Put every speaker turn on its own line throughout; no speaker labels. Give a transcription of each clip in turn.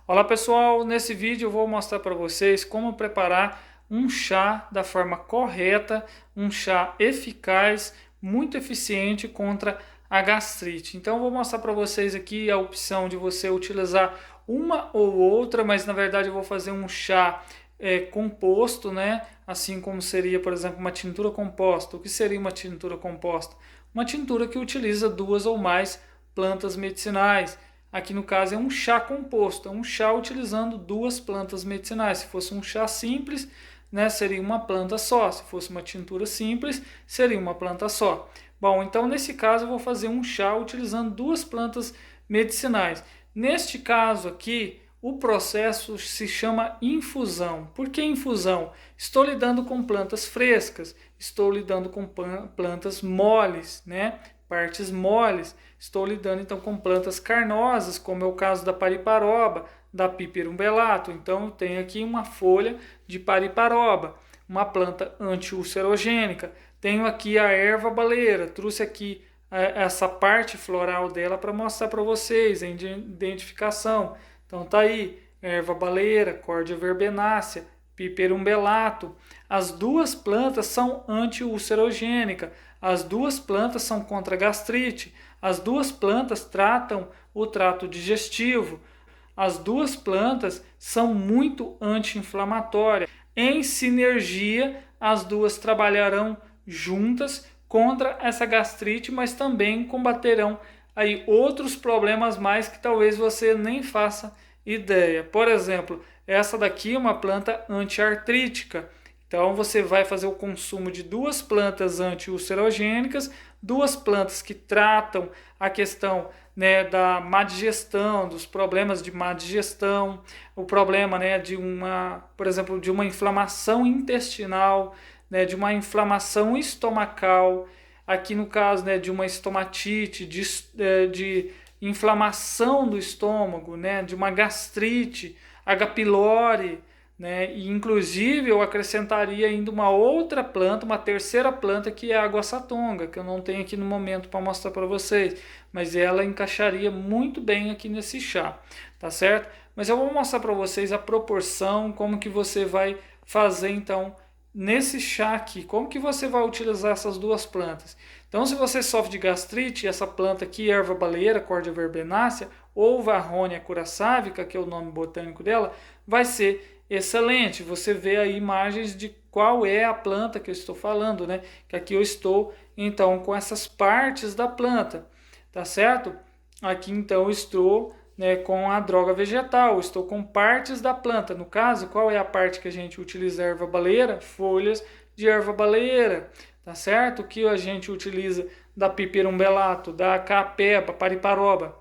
Olá pessoal, nesse vídeo eu vou mostrar para vocês como preparar um chá da forma correta, um chá eficaz, muito eficiente contra a gastrite. Então eu vou mostrar para vocês aqui a opção de você utilizar uma ou outra, mas na verdade eu vou fazer um chá composto, né? Assim como seria, por exemplo, uma tintura composta. O que seria uma tintura composta? Uma tintura que utiliza duas ou mais plantas medicinais. Aqui no caso é um chá composto, é um chá utilizando duas plantas medicinais. Se fosse um chá simples, né, seria uma planta só. Se fosse uma tintura simples, seria uma planta só. Bom, então nesse caso eu vou fazer um chá utilizando duas plantas medicinais. Neste caso aqui, o processo se chama infusão. Por que infusão? Estou lidando com plantas frescas, estou lidando com plantas moles, né? Partes moles. Estou lidando então com plantas carnosas, como é o caso da pariparoba, da Piperum bellato. Então eu tenho aqui uma folha de pariparoba, uma planta anti-ulcerogênica. Tenho aqui a erva baleeira, trouxe aqui essa parte floral dela para mostrar para vocês, em identificação. Então tá aí, erva baleeira, Cordia verbenácea, Piperum bellato. As duas plantas são anti-ulcerogênicas, as duas plantas são contra gastrite, as duas plantas tratam o trato digestivo, as duas plantas são muito anti-inflamatórias. Em sinergia, as duas trabalharão juntas contra essa gastrite, mas também combaterão aí outros problemas mais que talvez você nem faça ideia. Por exemplo, essa daqui é uma planta antiartrítica. Então você vai fazer o consumo de duas plantas anti-ulcerogênicas, duas plantas que tratam a questão, né, da má digestão, dos problemas de má digestão, o problema, né, de uma, por exemplo, de uma inflamação intestinal, né, de uma inflamação estomacal, aqui no caso, né, de uma estomatite, de inflamação do estômago, né, de uma gastrite, H. pylori, né, e inclusive eu acrescentaria ainda uma outra planta, uma terceira planta, que é a aguaçatonga, que eu não tenho aqui no momento para mostrar para vocês, mas ela encaixaria muito bem aqui nesse chá, tá certo? Mas eu vou mostrar para vocês a proporção, como que você vai fazer então nesse chá aqui, como que você vai utilizar essas duas plantas. Então, se você sofre de gastrite, essa planta aqui, erva baleeira, Cordia verbenácea, ou Varronia curaçávica, que é o nome botânico dela, vai ser excelente. Você vê aí imagens de qual é a planta que eu estou falando, né? Que aqui eu estou, então, com essas partes da planta, tá certo? Aqui, então, eu estou, né, com a droga vegetal, estou com partes da planta. No caso, qual é a parte que a gente utiliza a erva baleeira? Folhas de erva baleeira, tá certo? O que a gente utiliza da Piperum bellato, da capeba, pariparoba?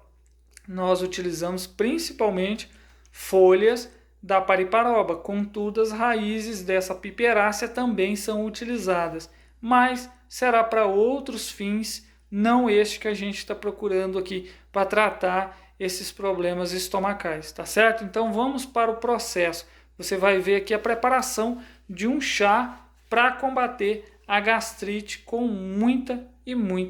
Nós utilizamos principalmente folhas da pariparoba, contudo as raízes dessa piperácea também são utilizadas, mas será para outros fins, não este que a gente está procurando aqui para tratar esses problemas estomacais, tá certo? Então vamos para o processo. Você vai ver aqui a preparação de um chá para combater a gastrite com muita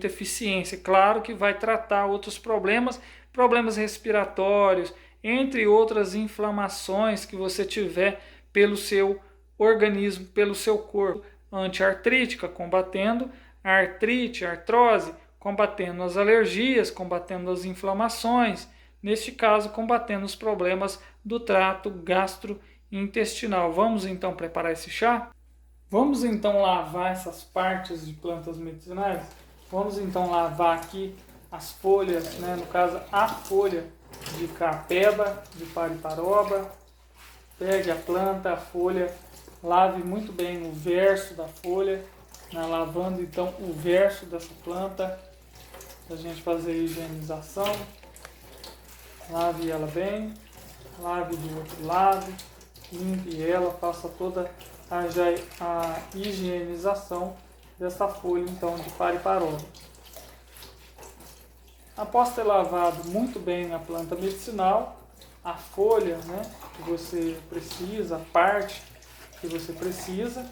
eficiência. Claro que vai tratar outros problemas, problemas respiratórios, entre outras inflamações que você tiver pelo seu organismo, pelo seu corpo. Antiartrítica, combatendo a artrite, a artrose, combatendo as alergias, combatendo as inflamações, neste caso, combatendo os problemas do trato gastrointestinal. Vamos então preparar esse chá? Vamos então lavar essas partes de plantas medicinais? Vamos então lavar aqui as folhas, né? No caso a folha de capeba, de pariparoba. Pegue a planta, a folha, lave muito bem o verso da folha, né? Lavando então o verso dessa planta, para a gente fazer a higienização. Lave ela bem, lave do outro lado, limpe ela, faça toda a higienização dessa folha então de pariparoba. Após ter lavado muito bem a planta medicinal, a folha, né, que você precisa, a parte que você precisa,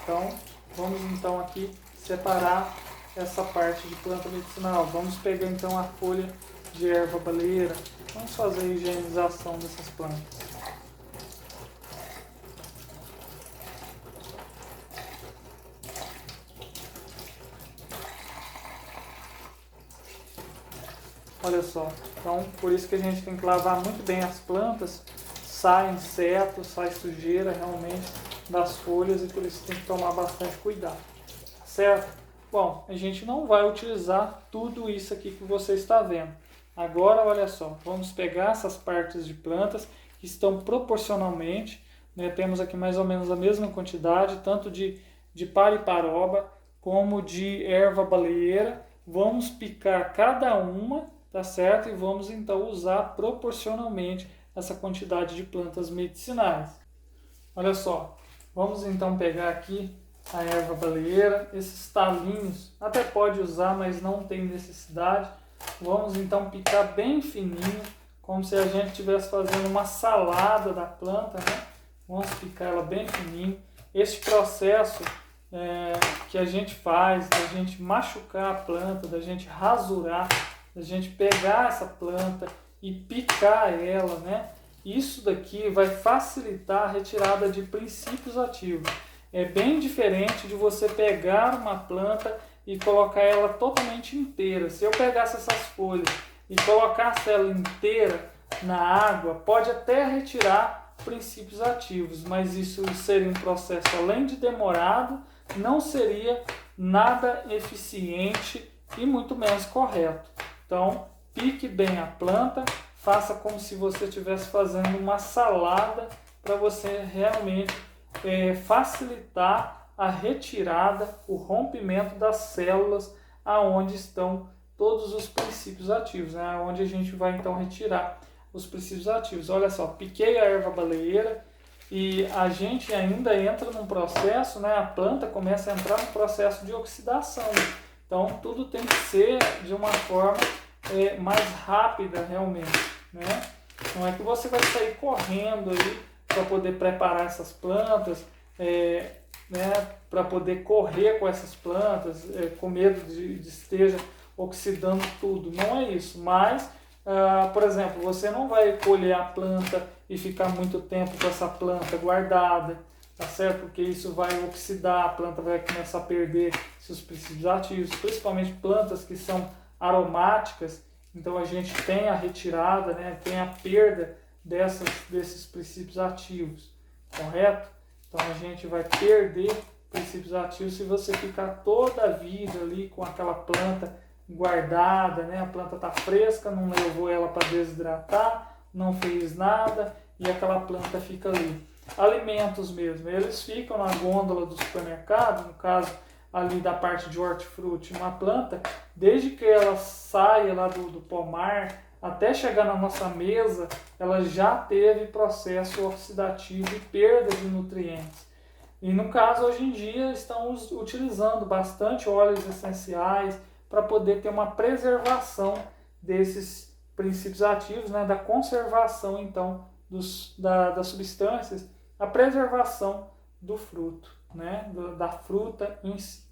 então vamos então aqui separar essa parte de planta medicinal. Vamos pegar então a folha de erva baleeira. Vamos fazer a higienização dessas plantas. Olha só, então por isso que a gente tem que lavar muito bem as plantas, sai inseto, sai sujeira realmente das folhas e por isso tem que tomar bastante cuidado, certo? Bom, a gente não vai utilizar tudo isso aqui que você está vendo. Agora, olha só, vamos pegar essas partes de plantas que estão proporcionalmente, né, temos aqui mais ou menos a mesma quantidade, tanto de pariparoba como de erva baleeira. Vamos picar cada uma, tá certo? E vamos então usar proporcionalmente essa quantidade de plantas medicinais. Olha só, vamos então pegar aqui a erva baleeira, esses talinhos, até pode usar, mas não tem necessidade. Vamos então picar bem fininho, como se a gente estivesse fazendo uma salada da planta, né? Vamos picar ela bem fininho. Esse processo que a gente faz, da gente machucar a planta, da gente rasurar, da gente pegar essa planta e picar ela, né? Isso daqui vai facilitar a retirada de princípios ativos. É bem diferente de você pegar uma planta e colocar ela totalmente inteira. Se eu pegasse essas folhas e colocasse ela inteira na água, pode até retirar princípios ativos, mas isso seria um processo, além de demorado, não seria nada eficiente e muito menos correto. Então, pique bem a planta, faça como se você estivesse fazendo uma salada para você realmente facilitar a retirada, o rompimento das células aonde estão todos os princípios ativos, né? Onde a gente vai então retirar os princípios ativos. Olha só, piquei a erva baleeira e a gente ainda entra num processo, né? A planta começa a entrar num processo de oxidação. Então tudo tem que ser de uma forma mais rápida realmente, né? Não é que você vai sair correndo aí para poder preparar essas plantas, né, para poder correr com essas plantas, com medo de esteja oxidando tudo. Não é isso, mas, por exemplo, você não vai colher a planta e ficar muito tempo com essa planta guardada, tá certo? Porque isso vai oxidar, a planta vai começar a perder seus princípios ativos, principalmente plantas que são aromáticas. Então a gente tem a retirada, né, tem a perda desses princípios ativos, correto? Então a gente vai perder princípios ativos se você ficar toda a vida ali com aquela planta guardada, né? A planta está fresca, não levou ela para desidratar, não fez nada e aquela planta fica ali. Alimentos mesmo, eles ficam na gôndola do supermercado, no caso ali da parte de hortifruti, uma planta, desde que ela saia lá do pomar até chegar na nossa mesa, ela já teve processo oxidativo e perda de nutrientes. E no caso, hoje em dia, estamos utilizando bastante óleos essenciais para poder ter uma preservação desses princípios ativos, né, da conservação, então, das substâncias, a preservação do fruto, né, da fruta em si.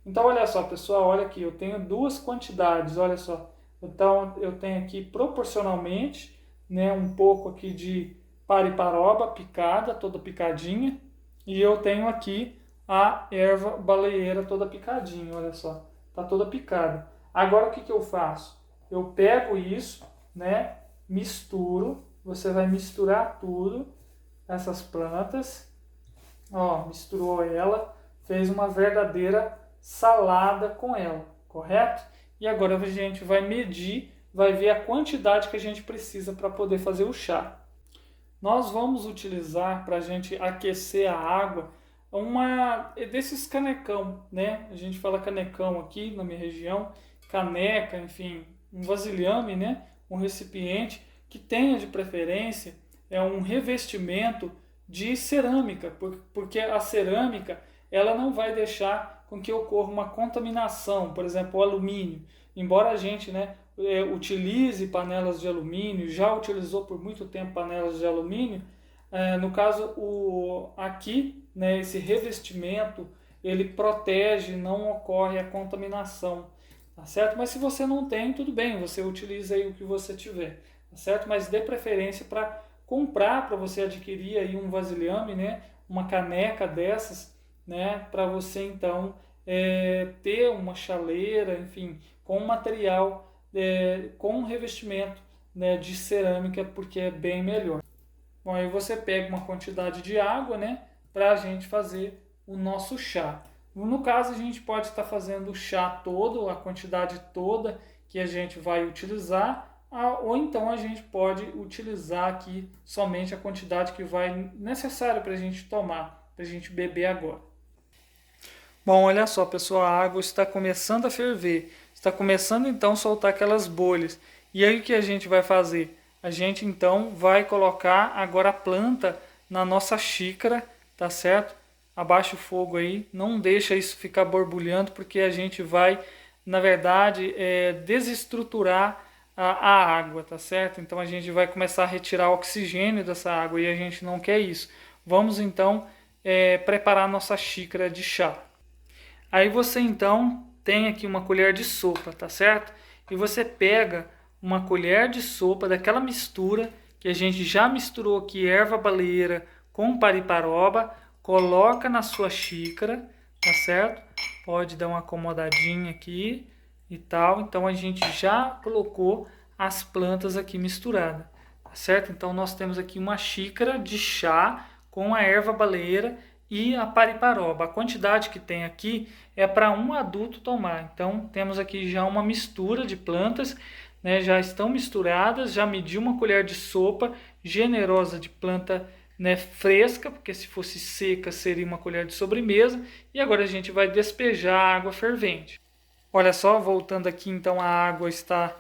Então, olha só, pessoal, olha aqui, eu tenho duas quantidades, olha só. Então, eu tenho aqui proporcionalmente, né, um pouco aqui de pariparoba picada, toda picadinha, e eu tenho aqui a erva baleeira toda picadinha, olha só, tá toda picada. Agora, o que eu faço? Eu pego isso, né, misturo, você vai misturar tudo, essas plantas, ó, misturou ela, fez uma verdadeira salada com ela, correto? E agora a gente vai medir, vai ver a quantidade que a gente precisa para poder fazer o chá. Nós vamos utilizar para a gente aquecer a água desses canecão, né? A gente fala canecão aqui na minha região, caneca, enfim, um vasilhame, né? Um recipiente que tenha de preferência um revestimento de cerâmica, porque a cerâmica ela não vai deixar com que ocorra uma contaminação, por exemplo, o alumínio. Embora a gente, né, utilize panelas de alumínio, já utilizou por muito tempo panelas de alumínio, no caso aqui, né, esse revestimento ele protege, não ocorre a contaminação. tá certo? Mas se você não tem, tudo bem, você utiliza aí o que você tiver, tá certo? Mas dê preferência para comprar, para você adquirir aí um vasilhame, né? Uma caneca dessas, né? Para você então ter uma chaleira, enfim, com material, com revestimento, né, de cerâmica, porque é bem melhor. Bom, aí você pega uma quantidade de água, né, para a gente fazer o nosso chá. No caso, a gente pode estar fazendo o chá todo, a quantidade toda que a gente vai utilizar, ou então a gente pode utilizar aqui somente a quantidade que vai necessária para a gente tomar, para a gente beber agora. Bom, olha só, pessoal, a água está começando a ferver, está começando então a soltar aquelas bolhas. E aí o que a gente vai fazer? A gente então vai colocar agora a planta na nossa xícara, tá certo? Abaixa o fogo aí, não deixa isso ficar borbulhando, porque a gente vai, na verdade, desestruturar a água, tá certo? Então a gente vai começar a retirar o oxigênio dessa água e a gente não quer isso. Vamos então preparar a nossa xícara de chá. Aí você então tem aqui uma colher de sopa, tá certo? E você pega uma colher de sopa daquela mistura que a gente já misturou aqui, erva baleeira com pariparoba, coloca na sua xícara, tá certo? Pode dar uma acomodadinha aqui e tal. Então a gente já colocou as plantas aqui misturadas, tá certo? Então nós temos aqui uma xícara de chá com a erva baleeira e a pariparoba. A quantidade que tem aqui é para um adulto tomar. Então temos aqui já uma mistura de plantas, né, já estão misturadas, já medi uma colher de sopa generosa de planta, né, fresca, porque se fosse seca seria uma colher de sobremesa. E agora a gente vai despejar a água fervente. Olha só, voltando aqui, então a água está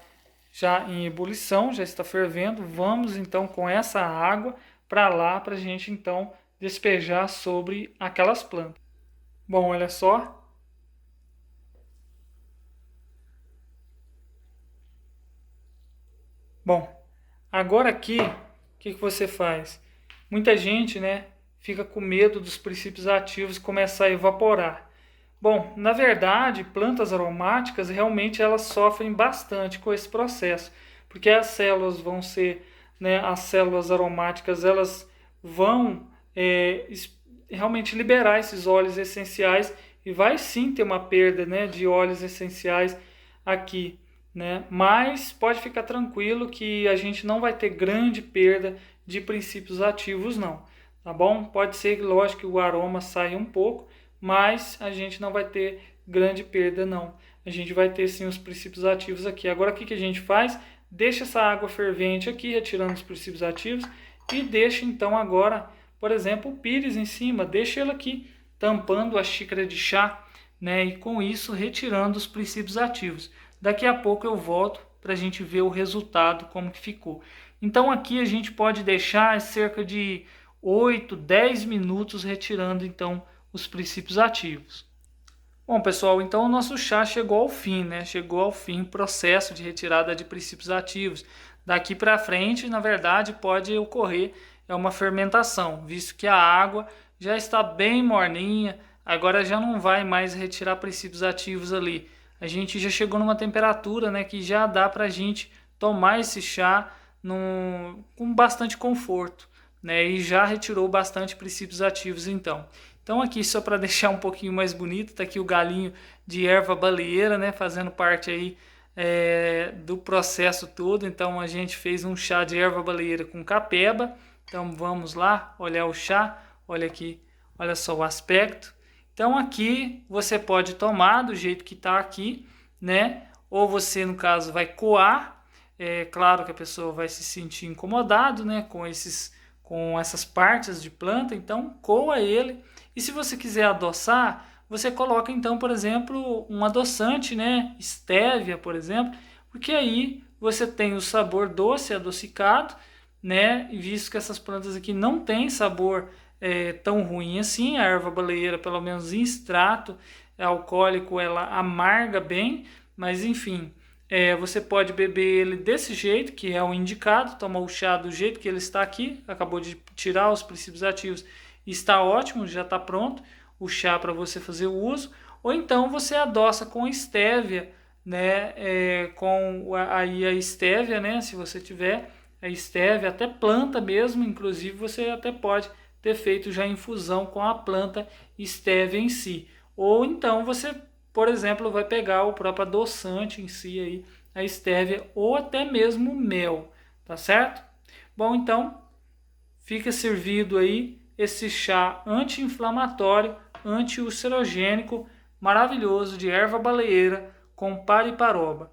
já em ebulição, já está fervendo. Vamos então com essa água para lá, para a gente então despejar sobre aquelas plantas. Bom, olha só. Bom, agora aqui, o que você faz? Muita gente, né, fica com medo dos princípios ativos começar a evaporar. Bom, na verdade, plantas aromáticas realmente elas sofrem bastante com esse processo, porque as células vão ser, né, as células aromáticas elas vão realmente liberar esses óleos essenciais e vai sim ter uma perda, né, de óleos essenciais aqui, né? Mas pode ficar tranquilo que a gente não vai ter grande perda de princípios ativos não, tá bom? Pode ser, lógico, que o aroma saia um pouco, mas a gente não vai ter grande perda não. A gente vai ter sim os princípios ativos aqui. Agora o que a gente faz? Deixa essa água fervente aqui, retirando os princípios ativos, e deixa então agora, por exemplo, o pires em cima, deixa ele aqui tampando a xícara de chá, né? E com isso retirando os princípios ativos. Daqui a pouco eu volto para a gente ver o resultado, como que ficou. Então aqui a gente pode deixar cerca de 8, 10 minutos retirando então os princípios ativos. Bom, pessoal, então o nosso chá chegou ao fim, né? Chegou ao fim o processo de retirada de princípios ativos. Daqui para frente, na verdade, pode ocorrer uma fermentação, visto que a água já está bem morninha, agora já não vai mais retirar princípios ativos ali. A gente já chegou numa temperatura, né, que já dá para a gente tomar esse chá com bastante conforto, né, e já retirou bastante princípios ativos então. Então aqui só para deixar um pouquinho mais bonito, tá aqui o galinho de erva baleeira, né, fazendo parte aí do processo todo. Então a gente fez um chá de erva baleeira com capeba. Então vamos lá olhar o chá, olha aqui, olha só o aspecto. Então aqui você pode tomar do jeito que está aqui, né? Ou você, no caso, vai coar. É claro que a pessoa vai se sentir incomodado, né? Com essas partes de planta, então coa ele. E se você quiser adoçar, você coloca então, por exemplo, um adoçante, né? Estévia, por exemplo, porque aí você tem o sabor doce, adocicado, né? E visto que essas plantas aqui não têm sabor tão ruim assim, a erva baleeira, pelo menos em extrato alcoólico, ela amarga bem, mas enfim, você pode beber ele desse jeito, que é o indicado, tomar o chá do jeito que ele está aqui, acabou de tirar os princípios ativos, está ótimo, já está pronto o chá para você fazer o uso, ou então você adoça com estévia, né, com aí a estévia, né, se você tiver a estévia, até planta mesmo, inclusive você até pode ter feito já infusão com a planta estévia em si. Ou então você, por exemplo, vai pegar o próprio adoçante em si aí, a estévia ou até mesmo mel, tá certo? Bom, então fica servido aí esse chá anti-inflamatório, anti-ulcerogênico, maravilhoso de erva baleeira com pariparoba.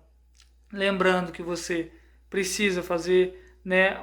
Lembrando que você precisa fazer, né,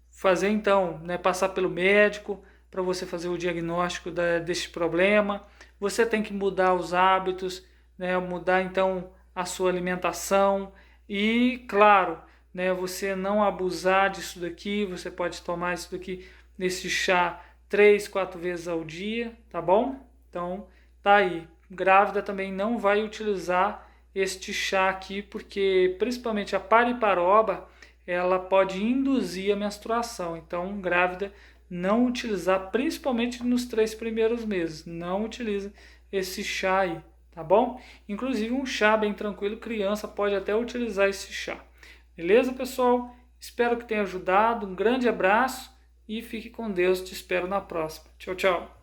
fazer então, né, passar pelo médico para você fazer o diagnóstico deste problema. Você tem que mudar os hábitos, né, mudar então a sua alimentação e, claro, né, você não abusar disso daqui. Você pode tomar isso daqui nesse chá 3, 4 vezes ao dia, tá bom? Então, tá aí. Grávida também não vai utilizar este chá aqui, porque principalmente a pariparoba, ela pode induzir a menstruação. Então, grávida, não utilizar, principalmente nos 3 primeiros meses. Não utiliza esse chá aí, tá bom? Inclusive um chá bem tranquilo, criança pode até utilizar esse chá. Beleza, pessoal? Espero que tenha ajudado. Um grande abraço e fique com Deus. Te espero na próxima. Tchau, tchau.